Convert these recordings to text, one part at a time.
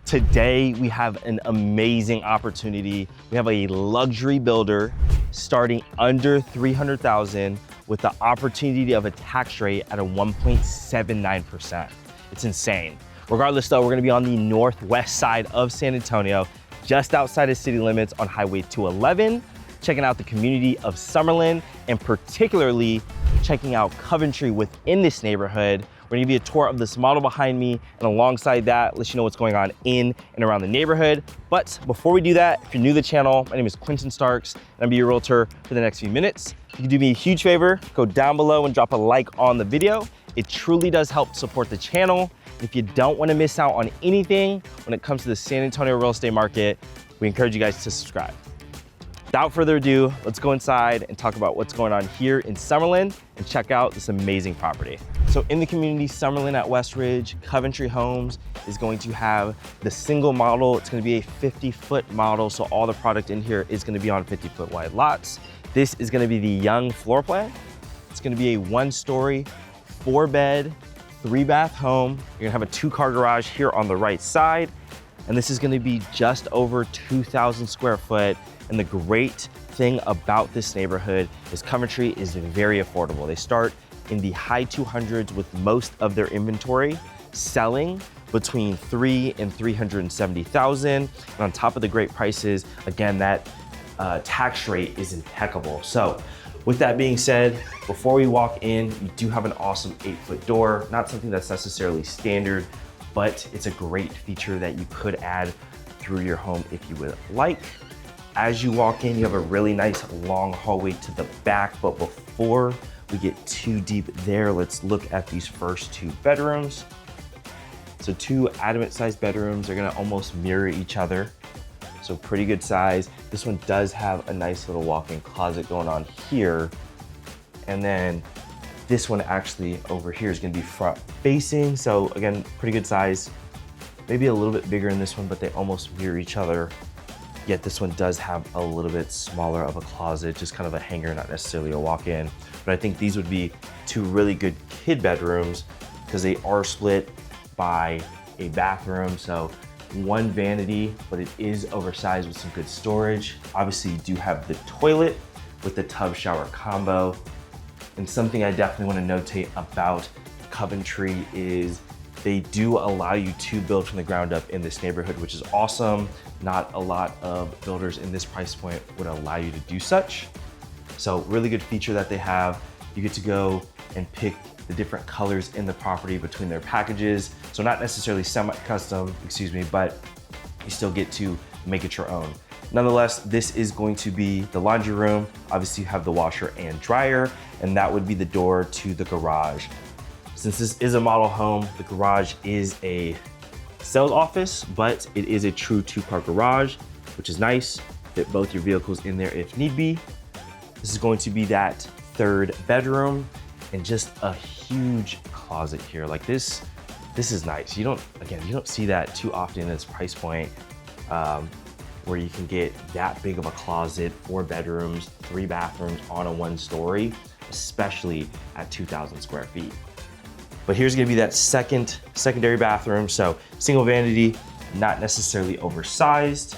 Today, we have an amazing opportunity. We have a luxury builder starting under $300,000 with the opportunity of a tax rate at a 1.79%. It's insane. Regardless though, we're gonna be on the northwest side of San Antonio, just outside of city limits on Highway 211, checking out the community of Summerlin, and particularly checking out Coventry within this neighborhood. We're gonna give you a tour of this model behind me, and alongside that, let you know what's going on in and around the neighborhood. But before we do that, if you're new to the channel, my name is Quentin Starks, and I'll be your realtor for the next few minutes. If you can do me a huge favor, go down below and drop a like on the video. It truly does help support the channel. If you don't wanna miss out on anything when it comes to the San Antonio real estate market, we encourage you guys to subscribe. Without further ado, let's go inside and talk about what's going on here in Summerlin and check out this amazing property. So in the community Summerlin at Westridge, Coventry Homes is going to have the single model. It's gonna be a 50-foot model, so all the product in here is gonna be on 50-foot wide lots. This is gonna be the young floor plan. It's gonna be a 1-story, 4-bed, 3-bath home. You're gonna have a 2-car garage here on the right side, and this is gonna be just over 2,000 square foot. And the great thing about this neighborhood is Coventry is very affordable. They start in the high 200s with most of their inventory selling between $300,000 and $370,000. And on top of the great prices, again, that tax rate is impeccable. So with that being said, before we walk in, you do have an awesome 8-foot door, not something that's necessarily standard, but it's a great feature that you could add through your home if you would like. As you walk in, you have a really nice long hallway to the back, but before we get too deep there, let's look at these first 2 bedrooms. So 2 adamant sized bedrooms. They're gonna almost mirror each other. So pretty good size. This one does have a nice little walk-in closet going on here. And then this one actually over here is gonna be front facing. So again, pretty good size. Maybe a little bit bigger in this one, but they almost mirror each other. Yet this one does have a little bit smaller of a closet, just kind of a hanger, not necessarily a walk-in. But I think these would be 2 really good kid bedrooms because they are split by a bathroom. So 1 vanity, but it is oversized with some good storage. Obviously you do have the toilet with the tub shower combo. And something I definitely want to notate about Coventry is they do allow you to build from the ground up in this neighborhood, which is awesome. Not a lot of builders in this price point would allow you to do such. So really good feature that they have. You get to go and pick the different colors in the property between their packages. So not necessarily semi-custom, but you still get to make it your own. Nonetheless, this is going to be the laundry room. Obviously you have the washer and dryer, and that would be the door to the garage. Since this is a model home, the garage is a sales office, but it is a true 2-car garage, which is nice. Fit both your vehicles in there if need be. This is going to be that 3rd bedroom and just a huge closet here. Like this is nice. You don't see that too often in this price point where you can get that big of a closet, 4 bedrooms, 3 bathrooms on a 1-story, especially at 2,000 square feet. But here's gonna be that secondary bathroom. So single vanity, not necessarily oversized,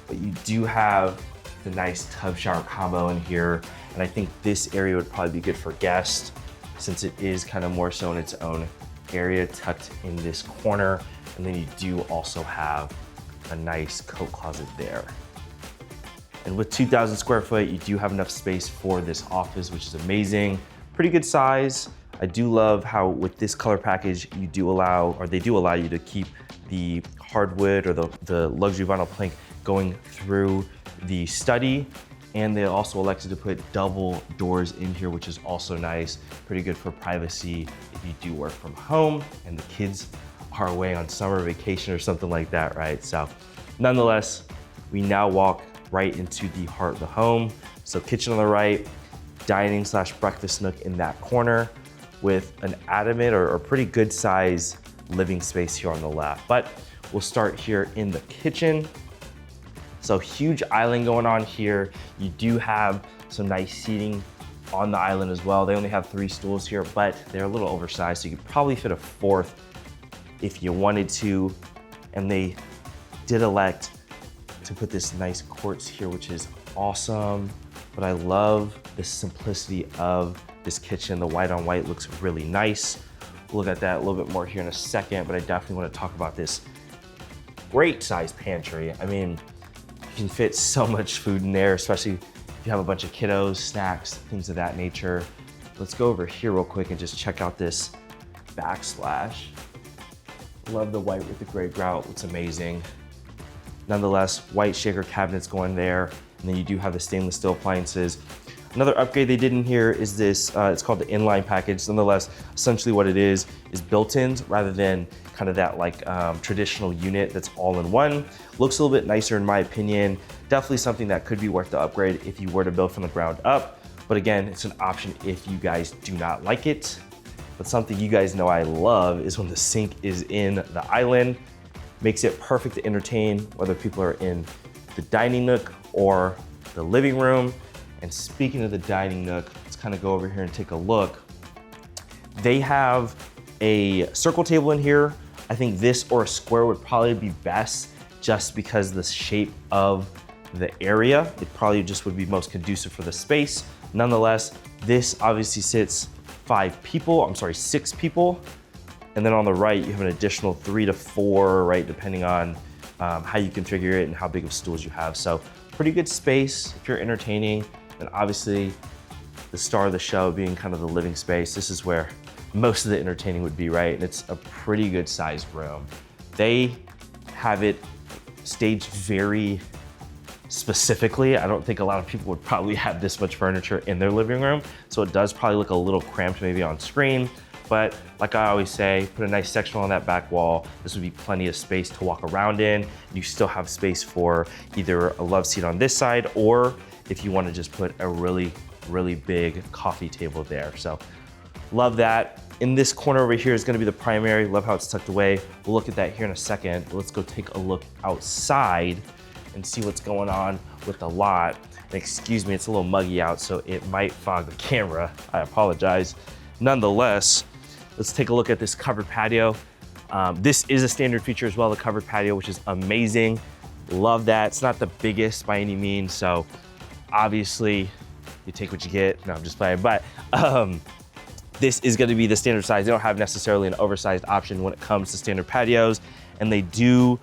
but you do have the nice tub shower combo in here. And I think this area would probably be good for guests since it is kind of more so in its own area tucked in this corner. And then you do also have a nice coat closet there. And with 2,000 square foot, you do have enough space for this office, which is amazing. Pretty good size. I do love how with this color package, they do allow you to keep the hardwood or the luxury vinyl plank going through the study. And they also elected to put double doors in here, which is also nice. Pretty good for privacy if you do work from home and the kids are away on summer vacation or something like that, right? So nonetheless, we now walk right into the heart of the home. So kitchen on the right, dining / breakfast nook in that corner, with an adamant or pretty good size living space here on the left. But we'll start here in the kitchen. So huge island going on here. You do have some nice seating on the island as well. They only have 3 stools here, but they're a little oversized, so you could probably fit a 4th if you wanted to. And they did elect to put this nice quartz here, which is awesome. But I love the simplicity of this kitchen. The white on white looks really nice. We'll look at that a little bit more here in a second, but I definitely want to talk about this great size pantry. I mean, you can fit so much food in there, especially if you have a bunch of kiddos, snacks, things of that nature. Let's go over here real quick and just check out this backsplash. Love the white with the gray grout, looks amazing. Nonetheless, white shaker cabinets going there, and then you do have the stainless steel appliances. Another upgrade they did in here is this, it's called the inline package. Nonetheless, essentially what it is built-ins rather than kind of that like traditional unit that's all in one. Looks a little bit nicer in my opinion. Definitely something that could be worth the upgrade if you were to build from the ground up. But again, it's an option if you guys do not like it. But something you guys know I love is when the sink is in the island. Makes it perfect to entertain, whether people are in the dining nook or the living room. And speaking of the dining nook, let's kind of go over here and take a look. They have a circle table in here. I think this or a square would probably be best just because of the shape of the area. It probably just would be most conducive for the space. Nonetheless, this obviously sits 6 people. And then on the right, you have an additional 3 to 4, right? Depending on how you configure it and how big of stools you have. So pretty good space if you're entertaining. And obviously the star of the show being kind of the living space. This is where most of the entertaining would be, right? And it's a pretty good sized room. They have it staged very specifically. I don't think a lot of people would probably have this much furniture in their living room. So it does probably look a little cramped maybe on screen. But like I always say, put a nice sectional on that back wall. This would be plenty of space to walk around in. You still have space for either a love seat on this side, or if you want to just put a really, really big coffee table there. So love that. In this corner over here is going to be the primary. Love how it's tucked away. We'll look at that here in a second. But let's go take a look outside and see what's going on with the lot. And excuse me, it's a little muggy out, so it might fog the camera. I apologize. Nonetheless, let's take a look at this covered patio. This is a standard feature as well, the covered patio, which is amazing. Love that. It's not the biggest by any means, so obviously you take what you get. No, I'm just playing, but this is gonna be the standard size. They don't have necessarily an oversized option when it comes to standard patios, and they do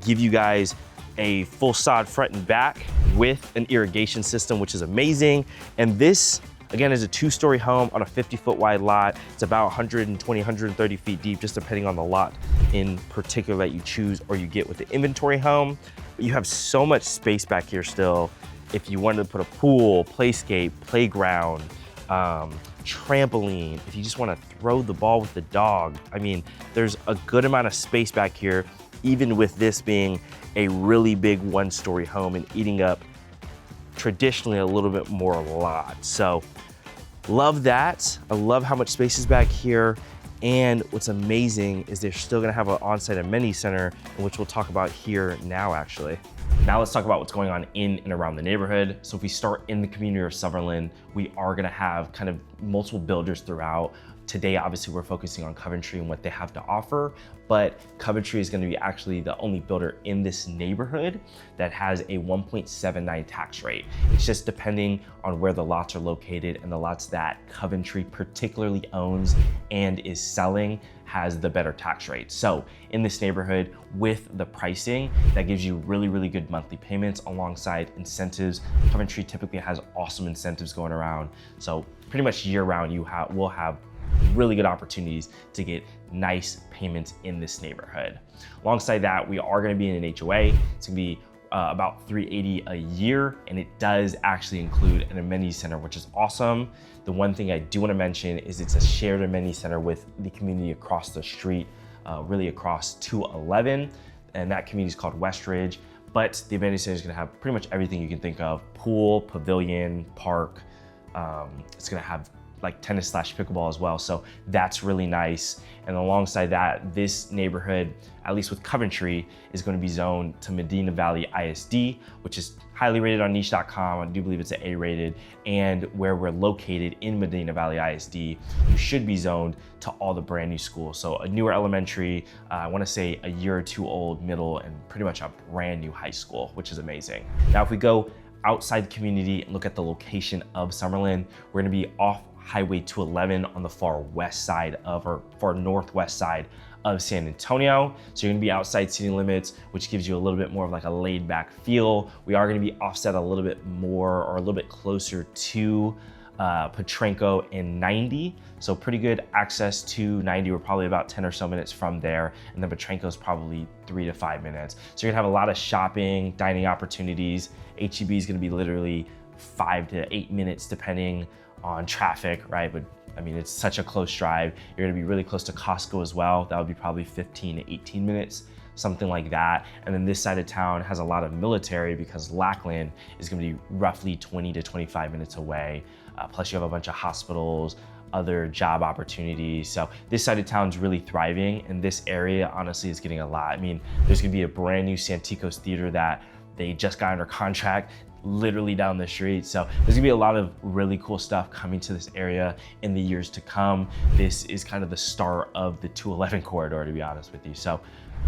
give you guys a full sod front and back with an irrigation system, which is amazing. And this, again, is a 2-story home on a 50-foot wide lot. It's about 120, 130 feet deep, just depending on the lot in particular that you choose or you get with the inventory home. But you have so much space back here still. If you wanted to put a pool, playscape, playground, trampoline, if you just want to throw the ball with the dog. I mean, there's a good amount of space back here, even with this being a really big 1-story home and eating up traditionally a little bit more lot. So love that. I love how much space is back here. And what's amazing is they're still gonna have an on-site amenity center, which we'll talk about here now actually. Now let's talk about what's going on in and around the neighborhood. So if we start in the community of Summerlin, we are gonna have kind of multiple builders throughout. Today, obviously, we're focusing on Coventry and what they have to offer, but Coventry is gonna be actually the only builder in this neighborhood that has a 1.79 tax rate. It's just depending on where the lots are located, and the lots that Coventry particularly owns and is selling has the better tax rate. So in this neighborhood, with the pricing, that gives you really, really good monthly payments alongside incentives. Coventry typically has awesome incentives going around. So pretty much year round, will have really good opportunities to get nice payments in this neighborhood. Alongside that, we are gonna be in an HOA. It's gonna be about $380 a year, and it does actually include an amenity center, which is awesome. The one thing I do wanna mention is it's a shared amenity center with the community across the street, really across 211, and that community is called Westridge. But the amenity center is gonna have pretty much everything you can think of: pool, pavilion, park. It's gonna have like tennis/pickleball as well. So that's really nice. And alongside that, this neighborhood, at least with Coventry, is going to be zoned to Medina Valley ISD, which is highly rated on niche.com. I do believe it's an A rated. And where we're located in Medina Valley ISD, you should be zoned to all the brand new schools. So a newer elementary, I want to say a year or two old middle, and pretty much a brand new high school, which is amazing. Now, if we go outside the community and look at the location of Summerlin, we're going to be off Highway 211 on the far west side of, or far northwest side of San Antonio. So you're gonna be outside city limits, which gives you a little bit more of like a laid back feel. We are gonna be offset a little bit more or a little bit closer to Potranco and 90. So pretty good access to 90. We're probably about 10 or so minutes from there. And then Potranco is probably 3 to 5 minutes. So you're gonna have a lot of shopping, dining opportunities. HEB is gonna be literally 5 to 8 minutes depending on traffic, right? But I mean, it's such a close drive. You're gonna be really close to Costco as well. That would be probably 15 to 18 minutes, something like that. And then this side of town has a lot of military because Lackland is gonna be roughly 20 to 25 minutes away. Plus you have a bunch of hospitals, other job opportunities. So this side of town's really thriving, and this area honestly is getting a lot. I mean, there's gonna be a brand new Santikos theater that they just got under contract literally down the street. So there's gonna be a lot of really cool stuff coming to this area in the years to come. This is kind of the start of the 211 corridor, to be honest with you. So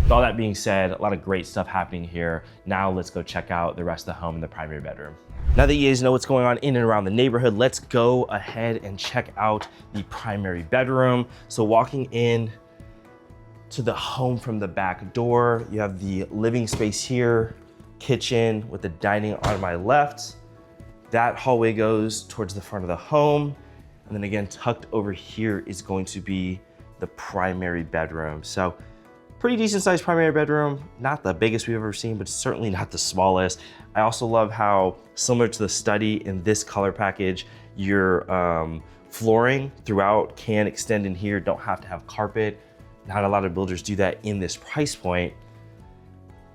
with all that being said, a lot of great stuff happening here. Now let's go check out the rest of the home and the primary bedroom. Now that you guys know what's going on in and around the neighborhood, let's go ahead and check out the primary bedroom. So walking in to the home from the back door, you have the living space here, kitchen with the dining on my left. That hallway goes towards the front of the home. And then again, tucked over here is going to be the primary bedroom. So pretty decent sized primary bedroom. Not the biggest we've ever seen, but certainly not the smallest. I also love how similar to the study in this color package, your flooring throughout can extend in here. Don't have to have carpet. Not a lot of builders do that in this price point.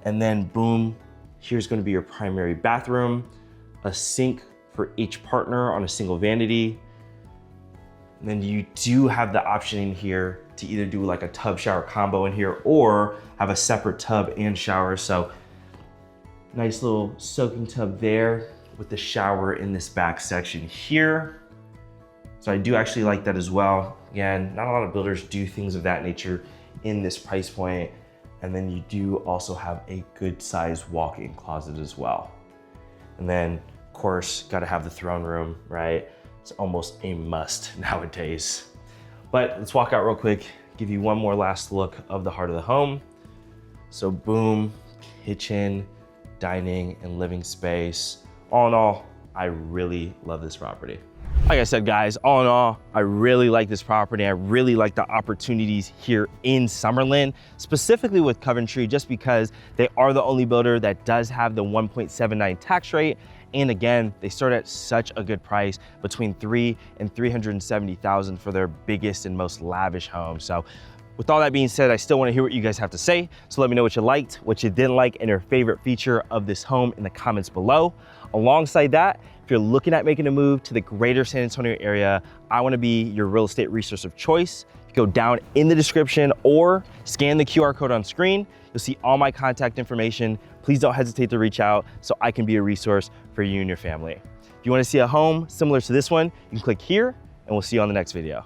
And then boom, here's going to be your primary bathroom, a sink for each partner on a single vanity. And then you do have the option in here to either do like a tub shower combo in here or have a separate tub and shower. So nice little soaking tub there with the shower in this back section here. So I do actually like that as well. Again, not a lot of builders do things of that nature in this price point. And then you do also have a good sized walk-in closet as well. And then of course, gotta have the throne room, right? It's almost a must nowadays. But let's walk out real quick, give you one more last look of the heart of the home. So boom, kitchen, dining, and living space. All in all, I really love this property. Like I said, guys, all in all, I really like this property. I really like the opportunities here in Summerlin, specifically with Coventry, just because they are the only builder that does have the 1.79 tax rate. And again, they start at such a good price, between $300,000 and $370,000 for their biggest and most lavish home. So with all that being said, I still want to hear what you guys have to say. So let me know what you liked, what you didn't like, and your favorite feature of this home in the comments below. Alongside that, if you're looking at making a move to the greater San Antonio area, I want to be your real estate resource of choice. Go down in the description or scan the QR code on screen. You'll see all my contact information. Please don't hesitate to reach out so I can be a resource for you and your family. If you want to see a home similar to this one, you can click here and we'll see you on the next video.